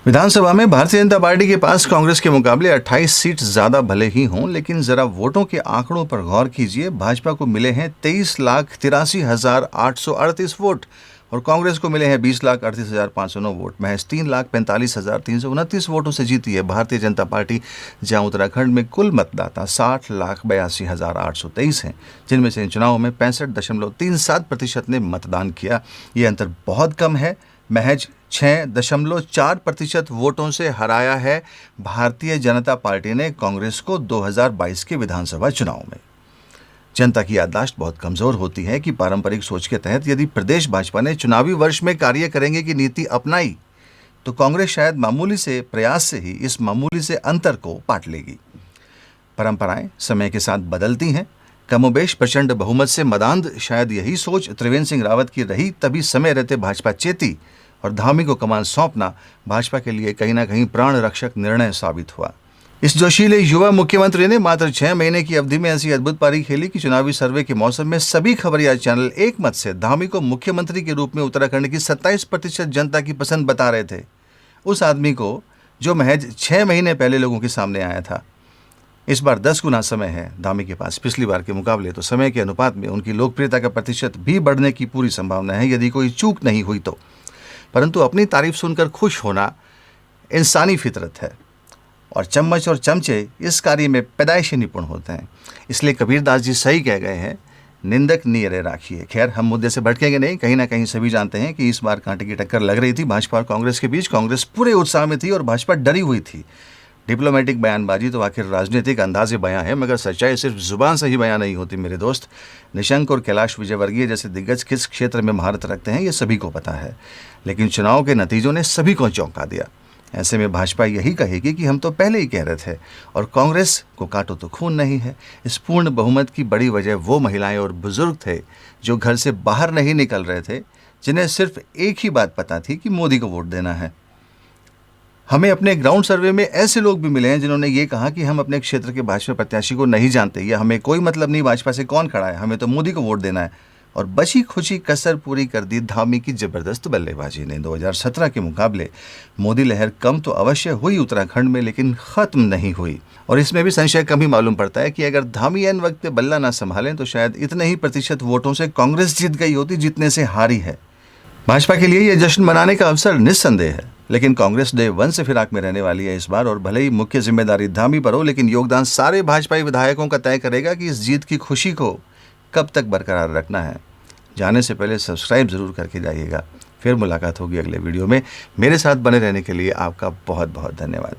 विधानसभा में भारतीय जनता पार्टी के पास कांग्रेस के मुकाबले 28 सीट ज्यादा भले ही हों, लेकिन जरा वोटों के आंकड़ों पर गौर कीजिए। भाजपा को मिले हैं 23,83,838 वोट और कांग्रेस को मिले हैं 20,38,509 वोट। महज 3,45,329 वोटों से जीती है भारतीय जनता पार्टी, जहां उत्तराखंड में कुल मतदाता 60,82,823 हैं, जिनमें से इन चुनावों में 65.37% ने मतदान किया। ये अंतर बहुत कम है। महज 6.4% वोटों से हराया है भारतीय जनता पार्टी ने कांग्रेस को 2022 के विधानसभा चुनाव में। जनता की याददाश्त बहुत कमजोर होती है कि पारंपरिक सोच के तहत यदि प्रदेश भाजपा ने चुनावी वर्ष में कार्य करेंगे की नीति अपनाई तो कांग्रेस शायद मामूली से प्रयास से ही इस मामूली से अंतर को पाट लेगी। परंपराएं समय के साथ बदलती हैं। कमोबेश प्रचंड बहुमत से मदांध शायद यही सोच त्रिवेंद्र सिंह रावत की रही, तभी समय रहते भाजपा चेती और धामी को कमान सौंपना भाजपा के लिए कहीं ना कहीं प्राण रक्षक निर्णय साबित हुआ। इस जोशीले युवा मुख्यमंत्री ने मात्र 6 महीने की अवधि में ऐसी अद्भुत पारी खेली कि चुनावी सर्वे के मौसम में सभी खबरिया चैनल एक मत से धामी को मुख्यमंत्री के रूप में उत्तराखंड की 27% जनता की पसंद बता रहे थे। उस आदमी को जो महज 6 महीने पहले लोगों के सामने आया था। इस बार 10 गुना समय है धामी के पास पिछली बार के मुकाबले, तो समय के अनुपात में उनकी लोकप्रियता का प्रतिशत भी बढ़ने की पूरी संभावना है यदि कोई चूक नहीं हुई तो। परंतु अपनी तारीफ सुनकर खुश होना इंसानी फितरत है और चम्मच और चमचे इस कार्य में पैदाइशी निपुण होते हैं। इसलिए कबीरदास जी सही कह गए हैं, निंदक नियरे राखिए। खैर, हम मुद्दे से भटकेंगे नहीं। कहीं ना कहीं सभी जानते हैं कि इस बार कांटे की टक्कर लग रही थी भाजपा और कांग्रेस के बीच। कांग्रेस पूरे उत्साह में थी और भाजपा डरी हुई थी। डिप्लोमेटिक बयानबाजी तो आखिर राजनीतिक अंदाजे बयां है, मगर सच्चाई सिर्फ जुबान से ही बयां नहीं होती मेरे दोस्त। निशंक और कैलाश विजयवर्गीय जैसे दिग्गज किस क्षेत्र में महारत रखते हैं ये सभी को पता है, लेकिन चुनाव के नतीजों ने सभी को चौंका दिया। ऐसे में भाजपा यही कहेगी कि हम तो पहले ही कह रहे थे, और कांग्रेस को काटो तो खून नहीं है। इस पूर्ण बहुमत की बड़ी वजह वो महिलाएं और बुजुर्ग थे जो घर से बाहर नहीं निकल रहे थे, जिन्हें सिर्फ एक ही बात पता थी कि मोदी को वोट देना है। हमें अपने ग्राउंड सर्वे में ऐसे लोग भी मिले हैं जिन्होंने ये कहा कि हम अपने क्षेत्र के भाजपा प्रत्याशी को नहीं जानते, या हमें कोई मतलब नहीं भाजपा से कौन खड़ा है, हमें तो मोदी को वोट देना है। और बची खुची कसर पूरी कर दी धामी की जबरदस्त बल्लेबाजी ने। 2017 के मुकाबले मोदी लहर कम तो अवश्य हुई उत्तराखंड में, लेकिन खत्म नहीं हुई। और इसमें भी संशय कम ही मालूम पड़ता है कि अगर धामी एन वक्त पे बल्ला ना संभालें तो शायद इतने ही प्रतिशत वोटों से कांग्रेस जीत गई होती जितने से हारी है। भाजपा के लिए यह जश्न मनाने का अवसर निस्संदेह है, लेकिन कांग्रेस डे 1 से फिराक में रहने वाली है इस बार। और भले ही मुख्य जिम्मेदारी धामी पर हो, लेकिन योगदान सारे भाजपाई विधायकों का तय करेगा कि इस जीत की खुशी को कब तक बरकरार रखना है। जाने से पहले सब्सक्राइब जरूर करके जाइएगा। फिर मुलाकात होगी अगले वीडियो में। मेरे साथ बने रहने के लिए आपका बहुत बहुत धन्यवाद।